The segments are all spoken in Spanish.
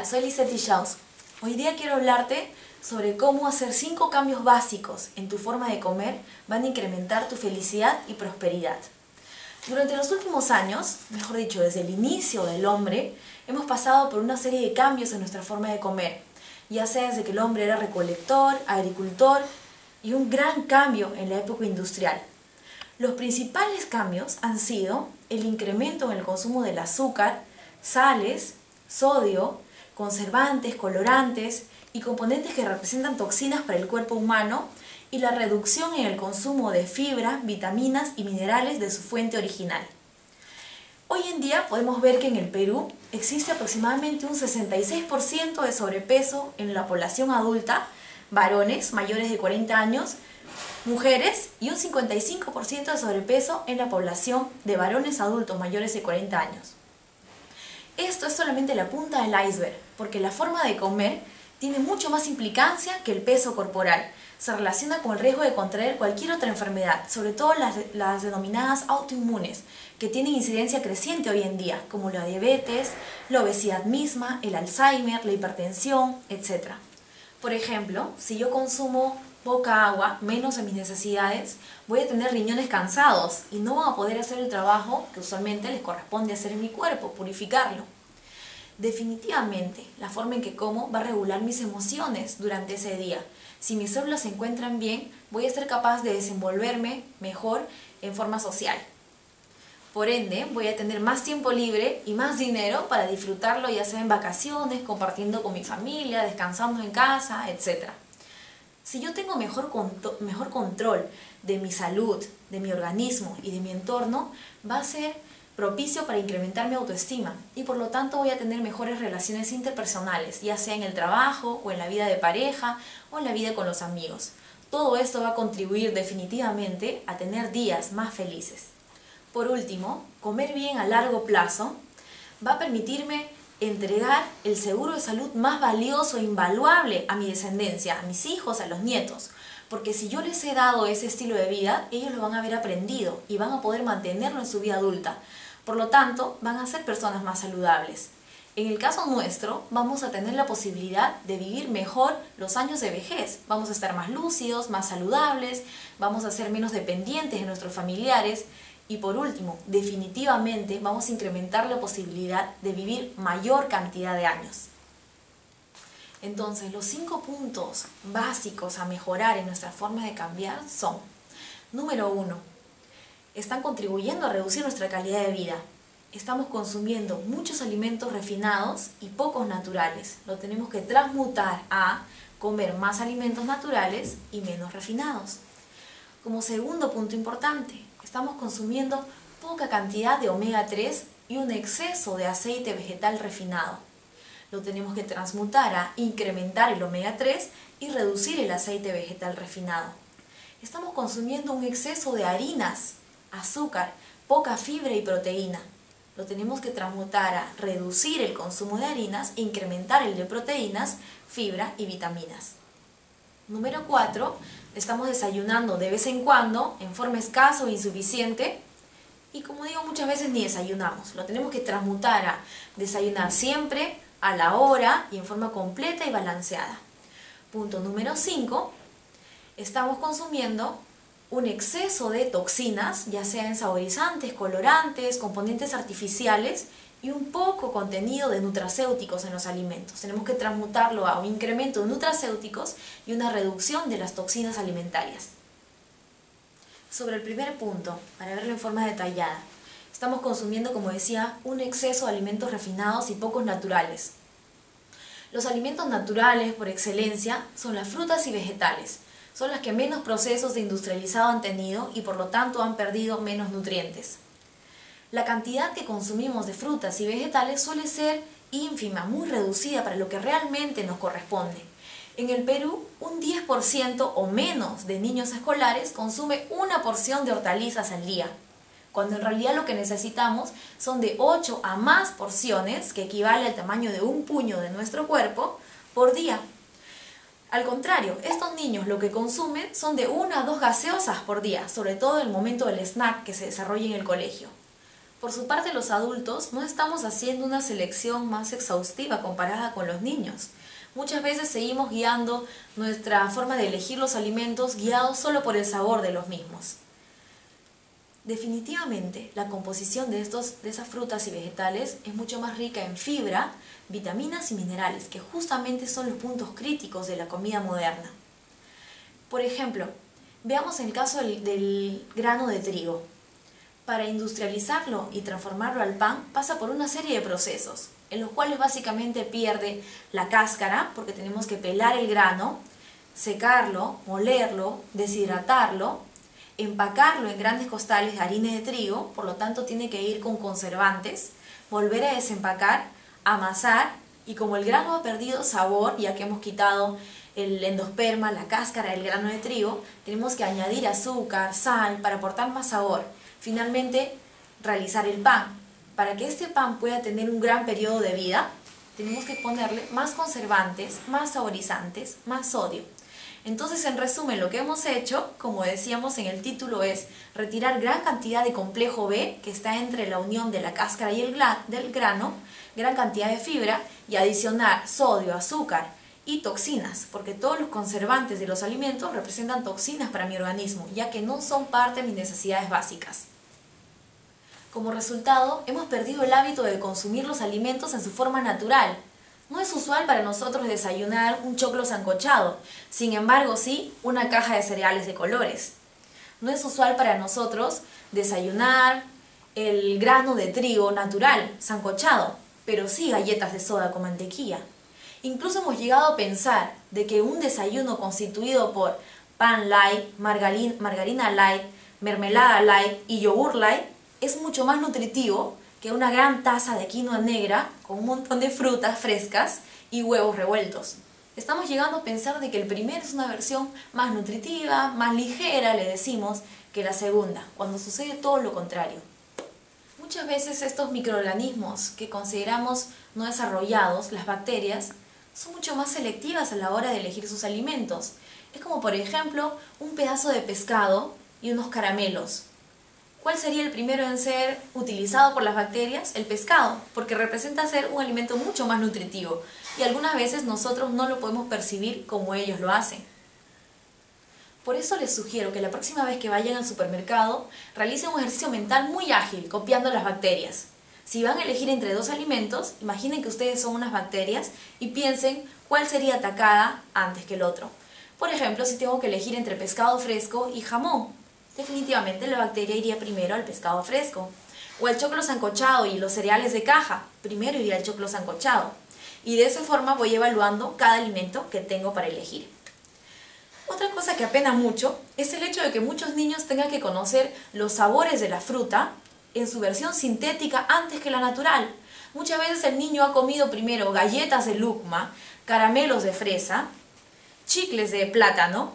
soy Lizette Schaus. Hoy día quiero hablarte sobre cómo hacer 5 cambios básicos en tu forma de comer van a incrementar tu felicidad y prosperidad. Durante los últimos años, mejor dicho, desde el inicio del hombre, hemos pasado por una serie de cambios en nuestra forma de comer, ya sea desde que el hombre era recolector, agricultor y un gran cambio en la época industrial. Los principales cambios han sido el incremento en el consumo del azúcar, sales, sodio, conservantes, colorantes y componentes que representan toxinas para el cuerpo humano y la reducción en el consumo de fibra, vitaminas y minerales de su fuente original. Hoy en día podemos ver que en el Perú existe aproximadamente un 66% de sobrepeso en la población adulta, varones mayores de 40 años, mujeres y un 55% de sobrepeso en la población de varones adultos mayores de 40 años. Esto es solamente la punta del iceberg, porque la forma de comer tiene mucho más implicancia que el peso corporal. Se relaciona con el riesgo de contraer cualquier otra enfermedad, sobre todo las denominadas autoinmunes, que tienen incidencia creciente hoy en día, como la diabetes, la obesidad misma, el Alzheimer, la hipertensión, etc. Por ejemplo, si yo consumo poca agua, menos de mis necesidades, voy a tener riñones cansados y no van a poder hacer el trabajo que usualmente les corresponde hacer en mi cuerpo, purificarlo. Definitivamente, la forma en que como va a regular mis emociones durante ese día. Si mis células se encuentran bien, voy a ser capaz de desenvolverme mejor en forma social. Por ende, voy a tener más tiempo libre y más dinero para disfrutarlo, ya sea en vacaciones, compartiendo con mi familia, descansando en casa, etc. Si yo tengo mejor control de mi salud, de mi organismo y de mi entorno, va a ser propicio para incrementar mi autoestima y por lo tanto voy a tener mejores relaciones interpersonales, ya sea en el trabajo o en la vida de pareja o en la vida con los amigos. Todo esto va a contribuir definitivamente a tener días más felices. Por último, comer bien a largo plazo va a permitirme entregar el seguro de salud más valioso e invaluable a mi descendencia, a mis hijos, a los nietos. Porque si yo les he dado ese estilo de vida, ellos lo van a haber aprendido y van a poder mantenerlo en su vida adulta. Por lo tanto, van a ser personas más saludables. En el caso nuestro, vamos a tener la posibilidad de vivir mejor los años de vejez. Vamos a estar más lúcidos, más saludables, vamos a ser menos dependientes de nuestros familiares. Y por último, definitivamente vamos a incrementar la posibilidad de vivir mayor cantidad de años. Entonces, los 5 puntos básicos a mejorar en nuestra forma de cambiar son: número 1, están contribuyendo a reducir nuestra calidad de vida. Estamos consumiendo muchos alimentos refinados y pocos naturales. Lo tenemos que transmutar a comer más alimentos naturales y menos refinados. Como segundo punto importante, estamos consumiendo poca cantidad de omega 3 y un exceso de aceite vegetal refinado. Lo tenemos que transmutar a incrementar el omega 3 y reducir el aceite vegetal refinado. Estamos consumiendo un exceso de harinas, azúcar, poca fibra y proteína. Lo tenemos que transmutar a reducir el consumo de harinas e incrementar el de proteínas, fibra y vitaminas. Número 4, estamos desayunando de vez en cuando, en forma escasa o insuficiente, y como digo, muchas veces ni desayunamos. Lo tenemos que transmutar a desayunar siempre, a la hora y en forma completa y balanceada. Punto número 5, estamos consumiendo un exceso de toxinas, ya sea en saborizantes, colorantes, componentes artificiales y un poco contenido de nutracéuticos en los alimentos. Tenemos que transmutarlo a un incremento de nutracéuticos y una reducción de las toxinas alimentarias. Sobre el primer punto, para verlo en forma detallada, estamos consumiendo, como decía, un exceso de alimentos refinados y pocos naturales. Los alimentos naturales, por excelencia, son las frutas y vegetales. Son las que menos procesos de industrializado han tenido y por lo tanto han perdido menos nutrientes. La cantidad que consumimos de frutas y vegetales suele ser ínfima, muy reducida para lo que realmente nos corresponde. En el Perú, un 10% o menos de niños escolares consume una porción de hortalizas al día, cuando en realidad lo que necesitamos son de 8 a más porciones, que equivale al tamaño de un puño de nuestro cuerpo, por día. Al contrario, estos niños lo que consumen son de 1 a 2 gaseosas por día, sobre todo en el momento del snack que se desarrolla en el colegio. Por su parte, los adultos no estamos haciendo una selección más exhaustiva comparada con los niños. Muchas veces seguimos guiando nuestra forma de elegir los alimentos guiados solo por el sabor de los mismos. Definitivamente, la composición de esas frutas y vegetales es mucho más rica en fibra, vitaminas y minerales, que justamente son los puntos críticos de la comida moderna. Por ejemplo, veamos el caso del grano de trigo. Para industrializarlo y transformarlo al pan pasa por una serie de procesos, en los cuales básicamente pierde la cáscara, porque tenemos que pelar el grano, secarlo, molerlo, deshidratarlo, empacarlo en grandes costales de harina de trigo, por lo tanto tiene que ir con conservantes, volver a desempacar, amasar, y como el grano ha perdido sabor, ya que hemos quitado el endosperma, la cáscara del grano de trigo, tenemos que añadir azúcar, sal, para aportar más sabor. Finalmente, realizar el pan. Para que este pan pueda tener un gran periodo de vida, tenemos que ponerle más conservantes, más saborizantes, más sodio. Entonces, en resumen, lo que hemos hecho, como decíamos en el título, es retirar gran cantidad de complejo B, que está entre la unión de la cáscara y del grano, gran cantidad de fibra, y adicionar sodio, azúcar y toxinas, porque todos los conservantes de los alimentos representan toxinas para mi organismo, ya que no son parte de mis necesidades básicas. Como resultado, hemos perdido el hábito de consumir los alimentos en su forma natural. No es usual para nosotros desayunar un choclo sancochado, sin embargo sí una caja de cereales de colores. No es usual para nosotros desayunar el grano de trigo natural, sancochado, pero sí galletas de soda con mantequilla. Incluso hemos llegado a pensar de que un desayuno constituido por pan light, margarina light, mermelada light y yogur light es mucho más nutritivo que una gran taza de quinoa negra con un montón de frutas frescas y huevos revueltos. Estamos llegando a pensar de que el primero es una versión más nutritiva, más ligera, le decimos, que la segunda, cuando sucede todo lo contrario. Muchas veces estos microorganismos que consideramos no desarrollados, las bacterias, son mucho más selectivas a la hora de elegir sus alimentos. Es como, por ejemplo, un pedazo de pescado y unos caramelos. ¿Cuál sería el primero en ser utilizado por las bacterias? El pescado, porque representa ser un alimento mucho más nutritivo y algunas veces nosotros no lo podemos percibir como ellos lo hacen. Por eso les sugiero que la próxima vez que vayan al supermercado realicen un ejercicio mental muy ágil, copiando las bacterias. Si van a elegir entre dos alimentos, imaginen que ustedes son unas bacterias y piensen cuál sería atacada antes que el otro. Por ejemplo, si tengo que elegir entre pescado fresco y jamón, definitivamente la bacteria iría primero al pescado fresco. O el choclo sancochado y los cereales de caja, primero iría al choclo sancochado. Y de esa forma voy evaluando cada alimento que tengo para elegir. Otra cosa que apena mucho es el hecho de que muchos niños tengan que conocer los sabores de la fruta en su versión sintética antes que la natural. Muchas veces el niño ha comido primero galletas de lucma, caramelos de fresa, chicles de plátano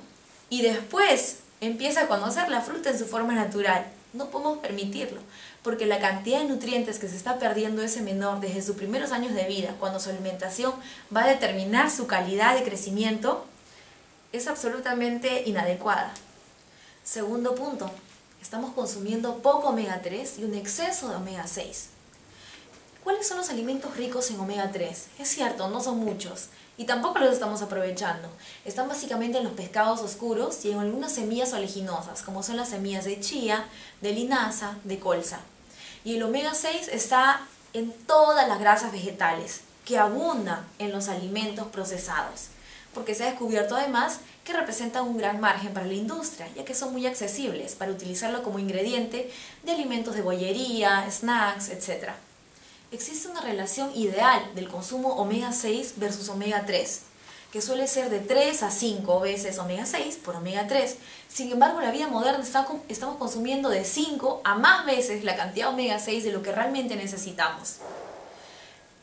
y después empieza a conocer la fruta en su forma natural. No podemos permitirlo, porque la cantidad de nutrientes que se está perdiendo ese menor desde sus primeros años de vida, cuando su alimentación va a determinar su calidad de crecimiento, es absolutamente inadecuada. Segundo punto, estamos consumiendo poco omega 3 y un exceso de omega 6. ¿Cuáles son los alimentos ricos en omega 3? Es cierto, no son muchos y tampoco los estamos aprovechando. Están básicamente en los pescados oscuros y en algunas semillas oleaginosas, como son las semillas de chía, de linaza, de colza. Y el omega 6 está en todas las grasas vegetales, que abundan en los alimentos procesados, porque se ha descubierto además que representan un gran margen para la industria, ya que son muy accesibles para utilizarlo como ingrediente de alimentos de bollería, snacks, etc. Existe una relación ideal del consumo omega 6 versus omega 3, que suele ser de 3 a 5 veces omega 6 por omega 3. Sin embargo, en la vida moderna estamos consumiendo de 5 a más veces la cantidad de omega 6 de lo que realmente necesitamos.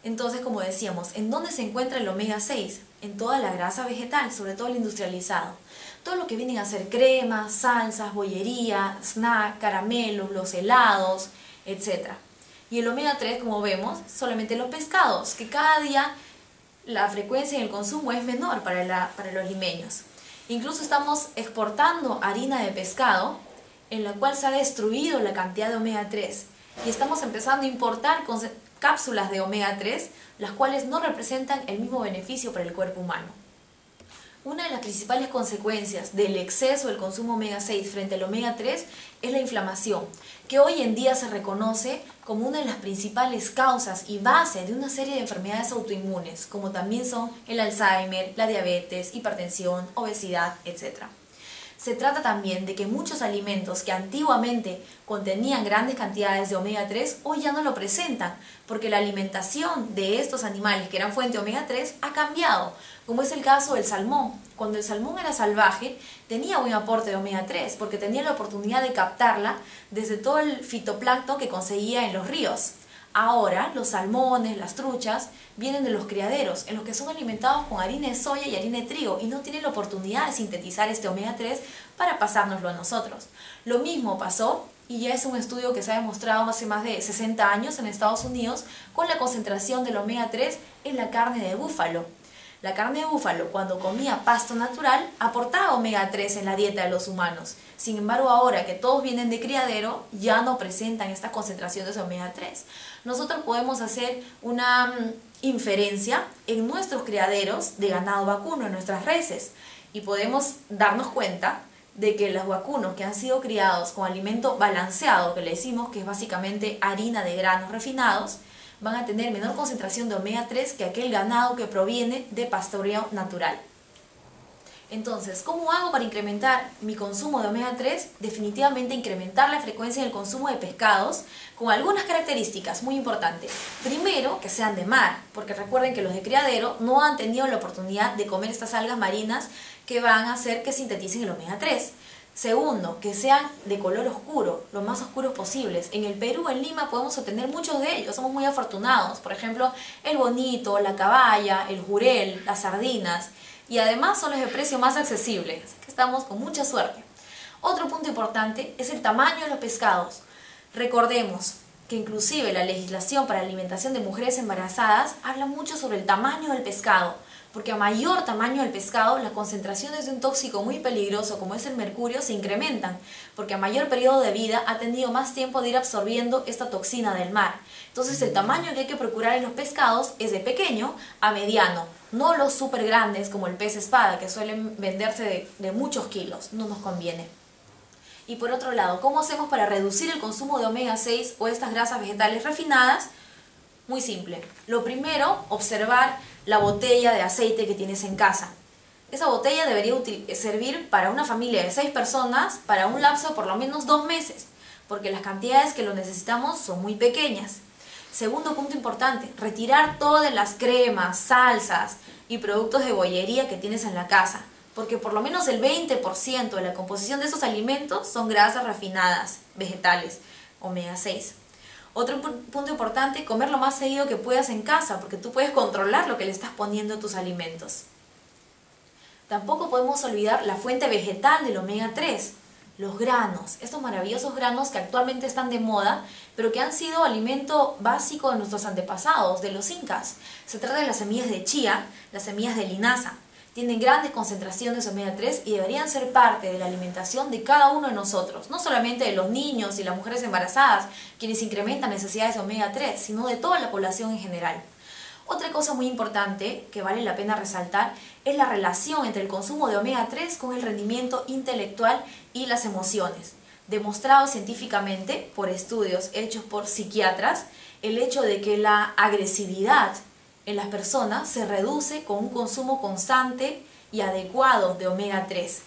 Entonces, como decíamos, ¿en dónde se encuentra el omega 6? En toda la grasa vegetal, sobre todo el industrializado. Todo lo que vienen a ser cremas, salsas, bollería, snack, caramelos, los helados, etc. Y el omega 3, como vemos, solamente los pescados, que cada día la frecuencia en el consumo es menor para los limeños. Incluso estamos exportando harina de pescado, en la cual se ha destruido la cantidad de omega 3. y estamos empezando a importar cápsulas de omega 3, las cuales no representan el mismo beneficio para el cuerpo humano. Una de las principales consecuencias del exceso del consumo omega 6 frente al omega 3 es la inflamación, que hoy en día se reconoce como una de las principales causas y base de una serie de enfermedades autoinmunes, como también son el Alzheimer, la diabetes, hipertensión, obesidad, etc. Se trata también de que muchos alimentos que antiguamente contenían grandes cantidades de omega 3 hoy ya no lo presentan, porque la alimentación de estos animales que eran fuente de omega 3 ha cambiado, como es el caso del salmón. Cuando el salmón era salvaje, tenía buen aporte de omega 3, porque tenía la oportunidad de captarla desde todo el fitoplancton que conseguía en los ríos. Ahora, los salmones, las truchas, vienen de los criaderos, en los que son alimentados con harina de soya y harina de trigo y no tienen la oportunidad de sintetizar este omega 3 para pasárnoslo a nosotros. Lo mismo pasó, y ya es un estudio que se ha demostrado hace más de 60 años en Estados Unidos, con la concentración del omega 3 en la carne de búfalo. La carne de búfalo, cuando comía pasto natural, aportaba omega 3 en la dieta de los humanos. Sin embargo, ahora que todos vienen de criadero, ya no presentan estas concentraciones de omega 3. Nosotros podemos hacer una inferencia en nuestros criaderos de ganado vacuno, en nuestras reses, y podemos darnos cuenta de que los vacunos que han sido criados con alimento balanceado, que le decimos que es básicamente harina de granos refinados, van a tener menor concentración de omega 3 que aquel ganado que proviene de pastoreo natural. Entonces, ¿cómo hago para incrementar mi consumo de omega 3? Definitivamente incrementar la frecuencia del consumo de pescados con algunas características muy importantes. Primero, que sean de mar, porque recuerden que los de criadero no han tenido la oportunidad de comer estas algas marinas que van a hacer que sinteticen el omega 3. Segundo, que sean de color oscuro, lo más oscuros posibles. En el Perú, en Lima, podemos obtener muchos de ellos, somos muy afortunados. Por ejemplo, el bonito, la caballa, el jurel, las sardinas. Y además son los de precio más accesible, así que estamos con mucha suerte. Otro punto importante es el tamaño de los pescados. Recordemos que inclusive la legislación para la alimentación de mujeres embarazadas habla mucho sobre el tamaño del pescado, porque a mayor tamaño del pescado, las concentraciones de un tóxico muy peligroso como es el mercurio se incrementan, porque a mayor periodo de vida ha tenido más tiempo de ir absorbiendo esta toxina del mar. Entonces el tamaño que hay que procurar en los pescados es de pequeño a mediano, no los súper grandes como el pez espada, que suelen venderse de muchos kilos, no nos conviene. Y por otro lado, ¿cómo hacemos para reducir el consumo de omega 6 o estas grasas vegetales refinadas? Muy simple. Lo primero, observar la botella de aceite que tienes en casa. Esa botella debería servir para una familia de 6 personas para un lapso de por lo menos 2 meses, porque las cantidades que lo necesitamos son muy pequeñas. Segundo punto importante, retirar todas las cremas, salsas y productos de bollería que tienes en la casa, porque por lo menos el 20% de la composición de esos alimentos son grasas refinadas, vegetales, omega 6. Otro punto importante, comer lo más seguido que puedas en casa, porque tú puedes controlar lo que le estás poniendo a tus alimentos. Tampoco podemos olvidar la fuente vegetal del omega 3, los granos, estos maravillosos granos que actualmente están de moda, pero que han sido alimento básico de nuestros antepasados, de los incas. Se trata de las semillas de chía, las semillas de linaza. Tienen grandes concentraciones de omega 3 y deberían ser parte de la alimentación de cada uno de nosotros, no solamente de los niños y las mujeres embarazadas, quienes incrementan necesidades de omega 3, sino de toda la población en general. Otra cosa muy importante que vale la pena resaltar es la relación entre el consumo de omega 3 con el rendimiento intelectual y las emociones. Demostrado científicamente por estudios hechos por psiquiatras, el hecho de que la agresividad en las personas se reduce con un consumo constante y adecuado de omega 3.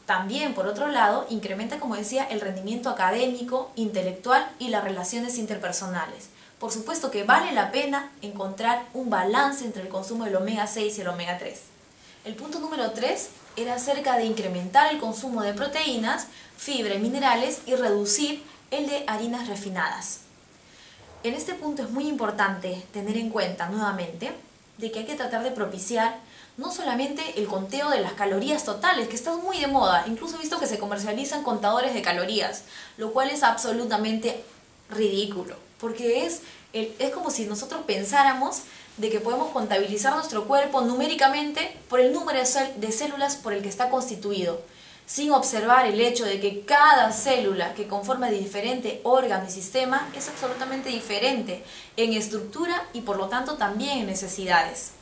También, por otro lado, incrementa, como decía, el rendimiento académico, intelectual y las relaciones interpersonales. Por supuesto que vale la pena encontrar un balance entre el consumo del omega 6 y el omega 3. El punto número 3 era acerca de incrementar el consumo de proteínas, fibra y minerales y reducir el de harinas refinadas. En este punto es muy importante tener en cuenta nuevamente de que hay que tratar de propiciar no solamente el conteo de las calorías totales, que está muy de moda, incluso he visto que se comercializan contadores de calorías, lo cual es absolutamente ridículo, porque es como si nosotros pensáramos de que podemos contabilizar nuestro cuerpo numéricamente por el número de células por el que está constituido. sin observar el hecho de que cada célula que conforma diferente órgano y sistema es absolutamente diferente en estructura y por lo tanto también en necesidades.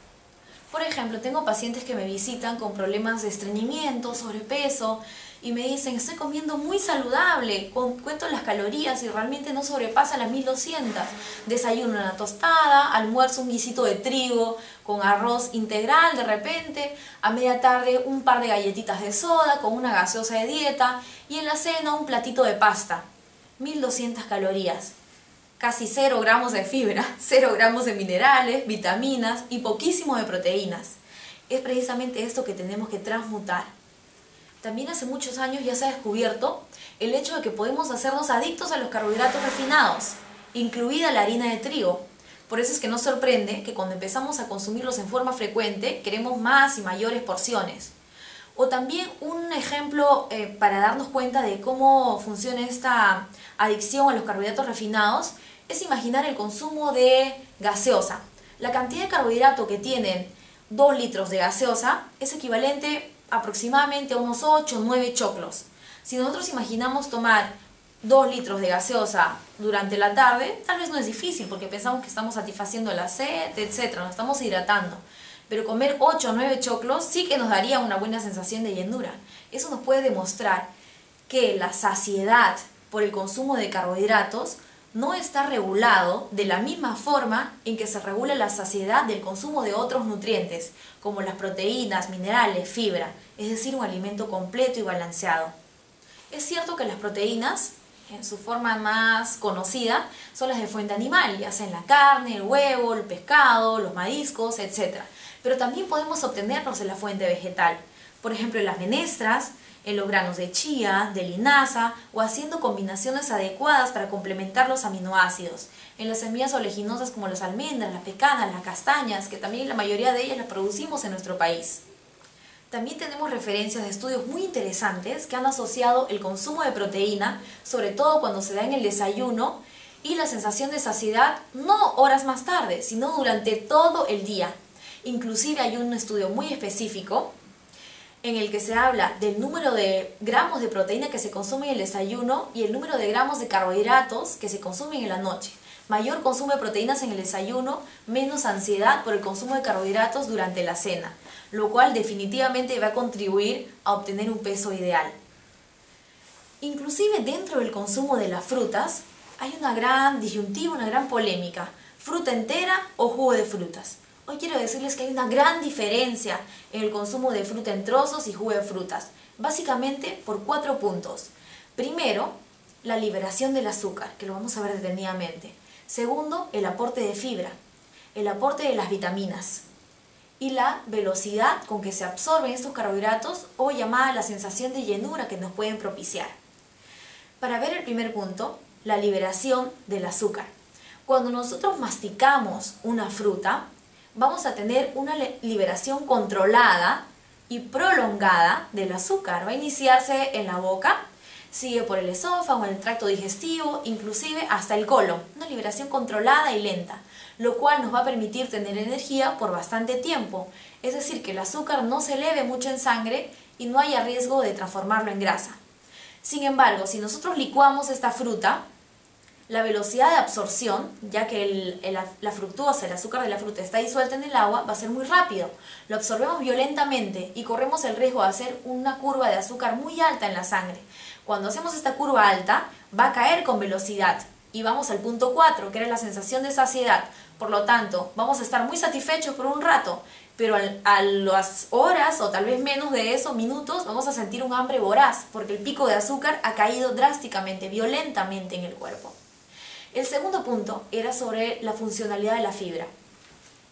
Por ejemplo, tengo pacientes que me visitan con problemas de estreñimiento, sobrepeso, y me dicen, estoy comiendo muy saludable, cuento las calorías y realmente no sobrepasa las 1200. Desayuno una tostada, almuerzo un guisito de trigo con arroz integral de repente, a media tarde un par de galletitas de soda con una gaseosa de dieta y en la cena un platito de pasta. 1200 calorías. Casi 0 gramos de fibra, 0 gramos de minerales, vitaminas y poquísimo de proteínas. Es precisamente esto que tenemos que transmutar. También hace muchos años ya se ha descubierto el hecho de que podemos hacernos adictos a los carbohidratos refinados, incluida la harina de trigo. Por eso es que nos sorprende que cuando empezamos a consumirlos en forma frecuente, queremos más y mayores porciones. O también un ejemplo para darnos cuenta de cómo funciona esta adicción a los carbohidratos refinados es imaginar el consumo de gaseosa. La cantidad de carbohidrato que tienen 2 litros de gaseosa es equivalente aproximadamente a unos 8 o 9 choclos. Si nosotros imaginamos tomar 2 litros de gaseosa durante la tarde, tal vez no es difícil porque pensamos que estamos satisfaciendo la sed, etc. Nos estamos hidratando. Pero comer 8 o 9 choclos sí que nos daría una buena sensación de llenura. Eso nos puede demostrar que la saciedad por el consumo de carbohidratos no está regulado de la misma forma en que se regula la saciedad del consumo de otros nutrientes, como las proteínas, minerales, fibra, es decir, un alimento completo y balanceado. Es cierto que las proteínas, en su forma más conocida, son las de fuente animal, ya sea en la carne, el huevo, el pescado, los mariscos, etc. Pero también podemos obtenerlos en la fuente vegetal, por ejemplo en las menestras, en los granos de chía, de linaza o haciendo combinaciones adecuadas para complementar los aminoácidos, en las semillas oleaginosas como las almendras, las pecanas, las castañas, que también la mayoría de ellas las producimos en nuestro país. También tenemos referencias de estudios muy interesantes que han asociado el consumo de proteína, sobre todo cuando se da en el desayuno, y la sensación de saciedad no horas más tarde, sino durante todo el día. Inclusive hay un estudio muy específico en el que se habla del número de gramos de proteína que se consume en el desayuno y el número de gramos de carbohidratos que se consumen en la noche. Mayor consumo de proteínas en el desayuno, menos ansiedad por el consumo de carbohidratos durante la cena, lo cual definitivamente va a contribuir a obtener un peso ideal. Inclusive dentro del consumo de las frutas hay una gran disyuntiva, una gran polémica, fruta entera o jugo de frutas. Hoy quiero decirles que hay una gran diferencia en el consumo de fruta en trozos y jugo de frutas, básicamente por 4 puntos. Primero, la liberación del azúcar, que lo vamos a ver detenidamente. Segundo, el aporte de fibra, el aporte de las vitaminas y la velocidad con que se absorben estos carbohidratos o llamada la sensación de llenura que nos pueden propiciar. Para ver el primer punto, la liberación del azúcar. Cuando nosotros masticamos una fruta, vamos a tener una liberación controlada y prolongada del azúcar. Va a iniciarse en la boca, sigue por el esófago, en el tracto digestivo, inclusive hasta el colon. Una liberación controlada y lenta, lo cual nos va a permitir tener energía por bastante tiempo. Es decir, que el azúcar no se eleve mucho en sangre y no haya riesgo de transformarlo en grasa. Sin embargo, si nosotros licuamos esta fruta, la velocidad de absorción, ya que la fructosa, el azúcar de la fruta está disuelta en el agua, va a ser muy rápido. Lo absorbemos violentamente y corremos el riesgo de hacer una curva de azúcar muy alta en la sangre. Cuando hacemos esta curva alta, va a caer con velocidad. Y vamos al punto 4, que era la sensación de saciedad. Por lo tanto, vamos a estar muy satisfechos por un rato, pero a las horas, o tal vez menos de eso, minutos, vamos a sentir un hambre voraz, porque el pico de azúcar ha caído drásticamente, violentamente en el cuerpo. El segundo punto era sobre la funcionalidad de la fibra.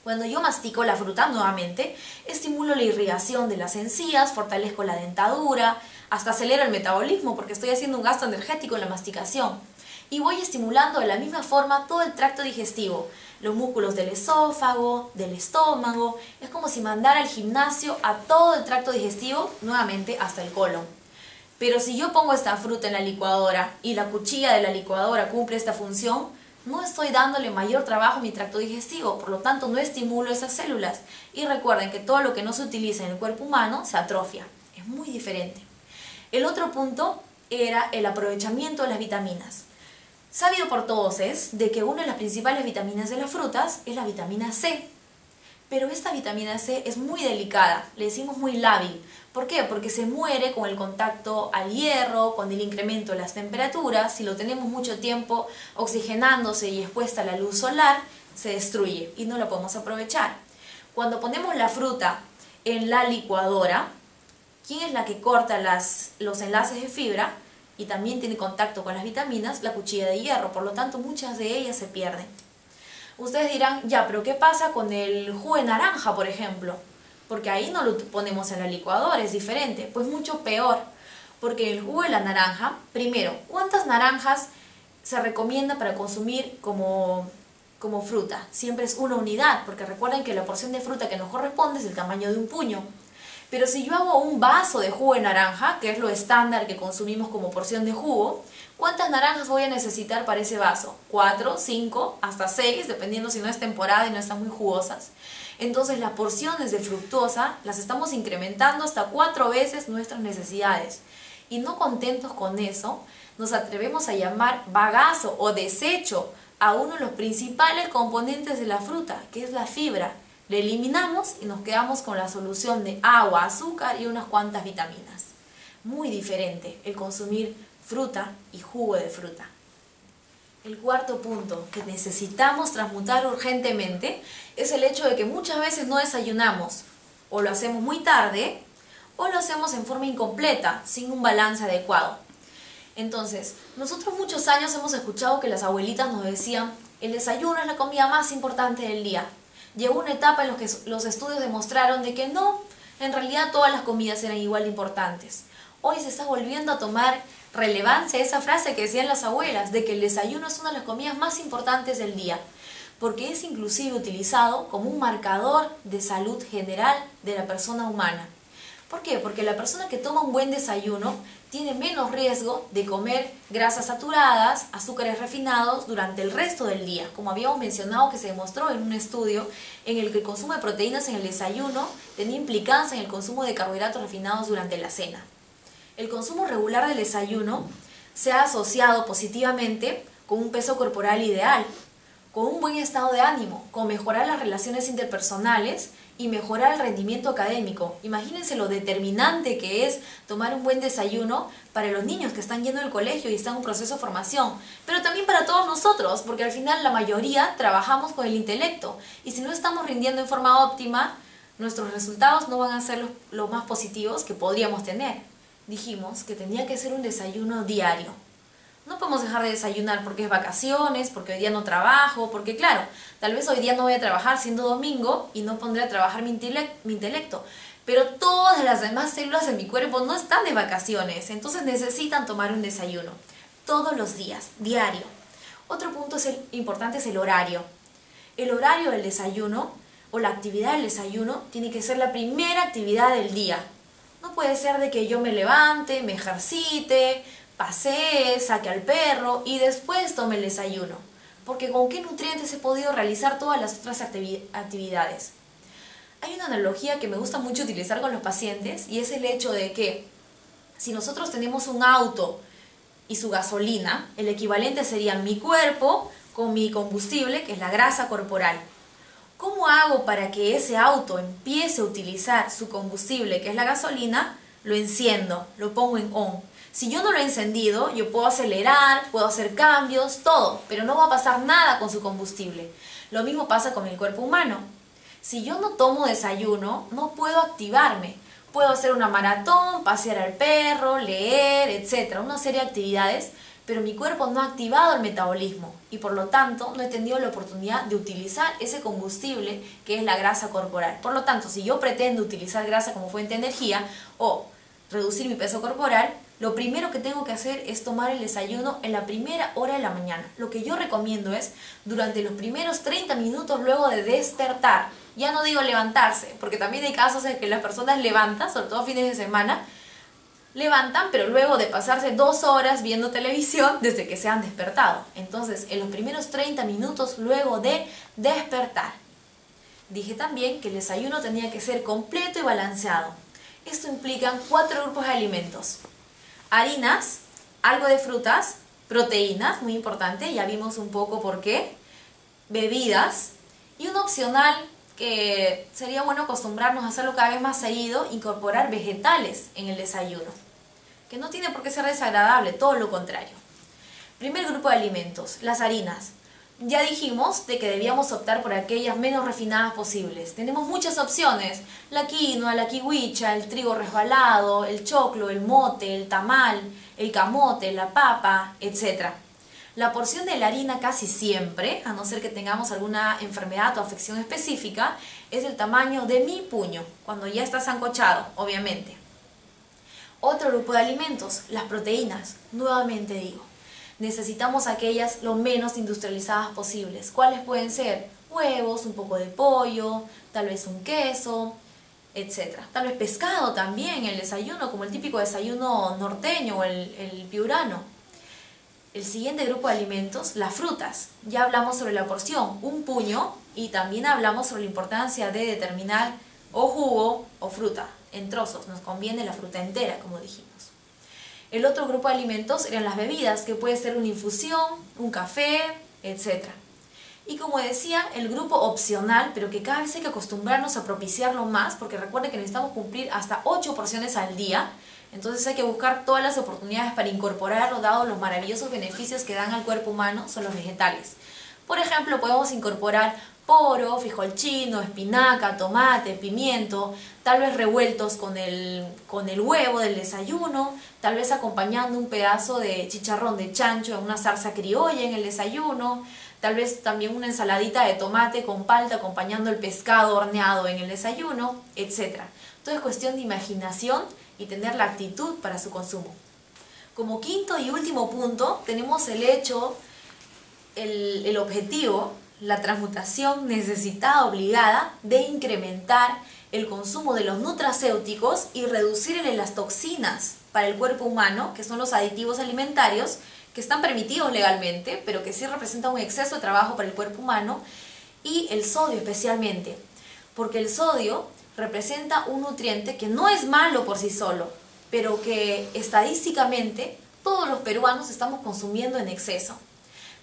Cuando yo mastico la fruta nuevamente, estimulo la irrigación de las encías, fortalezco la dentadura, hasta acelero el metabolismo porque estoy haciendo un gasto energético en la masticación. Y voy estimulando de la misma forma todo el tracto digestivo, los músculos del esófago, del estómago. Es como si mandara al gimnasio a todo el tracto digestivo, nuevamente hasta el colon. Pero si yo pongo esta fruta en la licuadora y la cuchilla de la licuadora cumple esta función, no estoy dándole mayor trabajo a mi tracto digestivo, por lo tanto no estimulo esas células. Y recuerden que todo lo que no se utiliza en el cuerpo humano se atrofia, es muy diferente. El otro punto era el aprovechamiento de las vitaminas. Sabido por todos es de que una de las principales vitaminas de las frutas es la vitamina C. Pero esta vitamina C es muy delicada, le decimos muy lábil. ¿Por qué? Porque se muere con el contacto al hierro, con el incremento de las temperaturas. Si lo tenemos mucho tiempo oxigenándose y expuesta a la luz solar, se destruye y no la podemos aprovechar. Cuando ponemos la fruta en la licuadora, ¿quién es la que corta los enlaces de fibra y también tiene contacto con las vitaminas? La cuchilla de hierro, por lo tanto muchas de ellas se pierden. Ustedes dirán, ya, pero ¿qué pasa con el jugo de naranja, por ejemplo? Porque ahí no lo ponemos en la licuadora, es diferente. Pues mucho peor, porque el jugo de la naranja, primero, ¿cuántas naranjas se recomienda para consumir como fruta? Siempre es una unidad, porque recuerden que la porción de fruta que nos corresponde es el tamaño de un puño. Pero si yo hago un vaso de jugo de naranja, que es lo estándar que consumimos como porción de jugo, ¿cuántas naranjas voy a necesitar para ese vaso? 4, 5, hasta 6, dependiendo si no es temporada y no están muy jugosas. Entonces las porciones de fructosa las estamos incrementando hasta 4 veces nuestras necesidades. Y no contentos con eso, nos atrevemos a llamar bagazo o desecho a uno de los principales componentes de la fruta, que es la fibra. Le eliminamos y nos quedamos con la solución de agua, azúcar y unas cuantas vitaminas. Muy diferente el consumir fruta y jugo de fruta. El cuarto punto que necesitamos transmutar urgentemente es el hecho de que muchas veces no desayunamos, o lo hacemos muy tarde, o lo hacemos en forma incompleta, sin un balance adecuado. Entonces, nosotros muchos años hemos escuchado que las abuelitas nos decían, el desayuno es la comida más importante del día. Llegó una etapa en la que los estudios demostraron de que no, en realidad todas las comidas eran igual de importantes. Hoy se está volviendo a tomar relevancia esa frase que decían las abuelas, de que el desayuno es una de las comidas más importantes del día, porque es inclusive utilizado como un marcador de salud general de la persona humana. ¿Por qué? Porque la persona que toma un buen desayuno tiene menos riesgo de comer grasas saturadas, azúcares refinados durante el resto del día, como habíamos mencionado que se demostró en un estudio en el que el consumo de proteínas en el desayuno tenía implicancia en el consumo de carbohidratos refinados durante la cena. El consumo regular del desayuno se ha asociado positivamente con un peso corporal ideal, con un buen estado de ánimo, con mejorar las relaciones interpersonales y mejorar el rendimiento académico. Imagínense lo determinante que es tomar un buen desayuno para los niños que están yendo al colegio y están en un proceso de formación, pero también para todos nosotros, porque al final la mayoría trabajamos con el intelecto y si no estamos rindiendo en forma óptima, nuestros resultados no van a ser los más positivos que podríamos tener. Dijimos que tenía que ser un desayuno diario. No podemos dejar de desayunar porque es vacaciones, porque hoy día no trabajo, porque claro, tal vez hoy día no voy a trabajar siendo domingo y no pondré a trabajar mi intelecto, pero todas las demás células de mi cuerpo no están de vacaciones, entonces necesitan tomar un desayuno todos los días, diario. Otro punto importante es el horario. El horario del desayuno o la actividad del desayuno tiene que ser la primera actividad del día. No puede ser de que yo me levante, me ejercite, pasee, saque al perro y después tome el desayuno. Porque ¿con qué nutrientes he podido realizar todas las otras actividades? Hay una analogía que me gusta mucho utilizar con los pacientes y es el hecho de que si nosotros tenemos un auto y su gasolina, el equivalente sería mi cuerpo con mi combustible, que es la grasa corporal. ¿Cómo hago para que ese auto empiece a utilizar su combustible, que es la gasolina? Lo enciendo, lo pongo en on. Si yo no lo he encendido, yo puedo acelerar, puedo hacer cambios, todo, pero no va a pasar nada con su combustible. Lo mismo pasa con el cuerpo humano. Si yo no tomo desayuno, no puedo activarme. Puedo hacer una maratón, pasear al perro, leer, etc. Una serie de actividades, pero mi cuerpo no ha activado el metabolismo y por lo tanto no he tenido la oportunidad de utilizar ese combustible que es la grasa corporal. Por lo tanto, si yo pretendo utilizar grasa como fuente de energía o reducir mi peso corporal, lo primero que tengo que hacer es tomar el desayuno en la primera hora de la mañana. Lo que yo recomiendo es durante los primeros 30 minutos luego de despertar. Ya no digo levantarse, porque también hay casos en que las personas levantan, sobre todo fines de semana, levantan, pero luego de pasarse 2 horas viendo televisión desde que se han despertado. Entonces, en los primeros 30 minutos luego de despertar. Dije también que el desayuno tenía que ser completo y balanceado. Esto implica 4 grupos de alimentos. Harinas, algo de frutas, proteínas, muy importante, ya vimos un poco por qué, bebidas y un opcional que sería bueno acostumbrarnos a hacerlo cada vez más seguido, incorporar vegetales en el desayuno, que no tiene por qué ser desagradable, todo lo contrario. Primer grupo de alimentos, las harinas. Ya dijimos de que debíamos optar por aquellas menos refinadas posibles. Tenemos muchas opciones, la quinoa, la kiwicha, el trigo resbalado, el choclo, el mote, el tamal, el camote, la papa, etc. La porción de la harina casi siempre, a no ser que tengamos alguna enfermedad o afección específica, es del tamaño de mi puño, cuando ya está sancochado, obviamente. Otro grupo de alimentos, las proteínas, nuevamente digo. Necesitamos aquellas lo menos industrializadas posibles. ¿Cuáles pueden ser? Huevos, un poco de pollo, tal vez un queso, etc. Tal vez pescado también, el desayuno, como el típico desayuno norteño o el piurano. El siguiente grupo de alimentos, las frutas. Ya hablamos sobre la porción, un puño, y también hablamos sobre la importancia de determinar o jugo o fruta en trozos. Nos conviene la fruta entera, como dijimos. El otro grupo de alimentos eran las bebidas, que puede ser una infusión, un café, etc. Y como decía, el grupo opcional, pero que cada vez hay que acostumbrarnos a propiciarlo más, porque recuerden que necesitamos cumplir hasta 8 porciones al día, entonces hay que buscar todas las oportunidades para incorporarlo, dado los maravillosos beneficios que dan al cuerpo humano, son los vegetales. Por ejemplo, podemos incorporar poro, frijol chino, espinaca, tomate, pimiento, tal vez revueltos con el huevo del desayuno, tal vez acompañando un pedazo de chicharrón de chancho en una salsa criolla en el desayuno, tal vez también una ensaladita de tomate con palta acompañando el pescado horneado en el desayuno, etc. Todo es cuestión de imaginación y tener la actitud para su consumo. Como quinto y último punto, tenemos el hecho, el objetivo, la transmutación necesitada, obligada, de incrementar el consumo de los nutracéuticos y reducir las toxinas para el cuerpo humano, que son los aditivos alimentarios, que están permitidos legalmente, pero que sí representan un exceso de trabajo para el cuerpo humano, y el sodio especialmente, porque el sodio representa un nutriente que no es malo por sí solo, pero que estadísticamente todos los peruanos estamos consumiendo en exceso.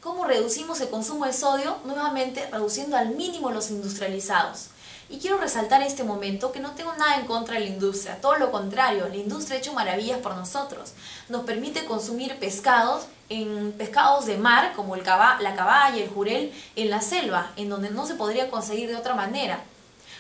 ¿Cómo reducimos el consumo de sodio? Nuevamente, reduciendo al mínimo los industrializados. Y quiero resaltar en este momento que no tengo nada en contra de la industria, todo lo contrario, la industria ha hecho maravillas por nosotros. Nos permite consumir pescados de mar, como la caballa, el jurel, en la selva, en donde no se podría conseguir de otra manera.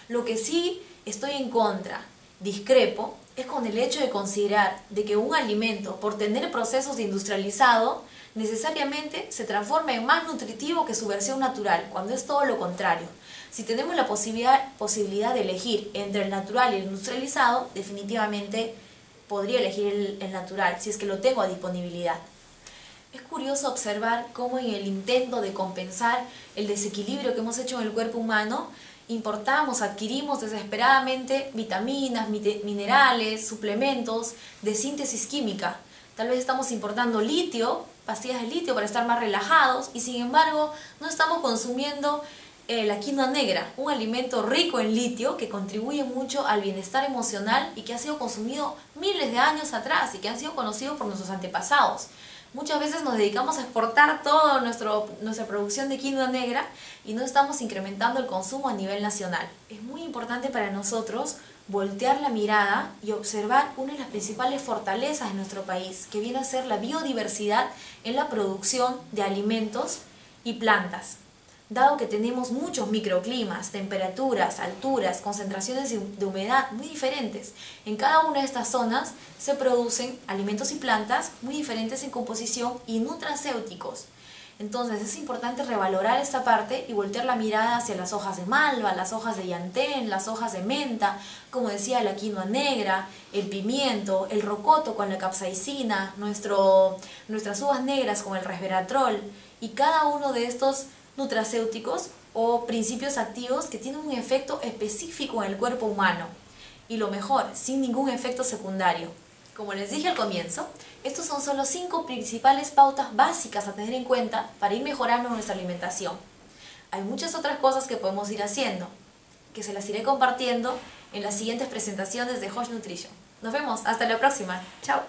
Lo que sí estoy en contra, discrepo, es con el hecho de considerar de que un alimento, por tener procesos de industrializado, necesariamente se transforma en más nutritivo que su versión natural, cuando es todo lo contrario. Si tenemos la posibilidad de elegir entre el natural y el industrializado, definitivamente podría elegir el natural, si es que lo tengo a disponibilidad. Es curioso observar cómo en el intento de compensar el desequilibrio que hemos hecho en el cuerpo humano, importamos, adquirimos desesperadamente vitaminas, minerales, suplementos de síntesis química. Tal vez estamos importando litio, pastillas de litio para estar más relajados, y sin embargo no estamos consumiendo la quinoa negra, un alimento rico en litio que contribuye mucho al bienestar emocional y que ha sido consumido miles de años atrás y que han sido conocidos por nuestros antepasados. Muchas veces nos dedicamos a exportar toda nuestra producción de quinoa negra y no estamos incrementando el consumo a nivel nacional. Es muy importante para nosotros voltear la mirada y observar una de las principales fortalezas de nuestro país, que viene a ser la biodiversidad en la producción de alimentos y plantas. Dado que tenemos muchos microclimas, temperaturas, alturas, concentraciones de humedad muy diferentes, en cada una de estas zonas se producen alimentos y plantas muy diferentes en composición y nutracéuticos. Entonces es importante revalorar esta parte y voltear la mirada hacia las hojas de malva, las hojas de llantén, las hojas de menta, como decía, la quinoa negra, el pimiento, el rocoto con la capsaicina, nuestras uvas negras con el resveratrol, y cada uno de estos nutracéuticos o principios activos que tienen un efecto específico en el cuerpo humano, y lo mejor, sin ningún efecto secundario. Como les dije al comienzo, estos son solo 5 principales pautas básicas a tener en cuenta para ir mejorando nuestra alimentación. Hay muchas otras cosas que podemos ir haciendo, que se las iré compartiendo en las siguientes presentaciones de Hosh Nutrition. Nos vemos, hasta la próxima. Chao.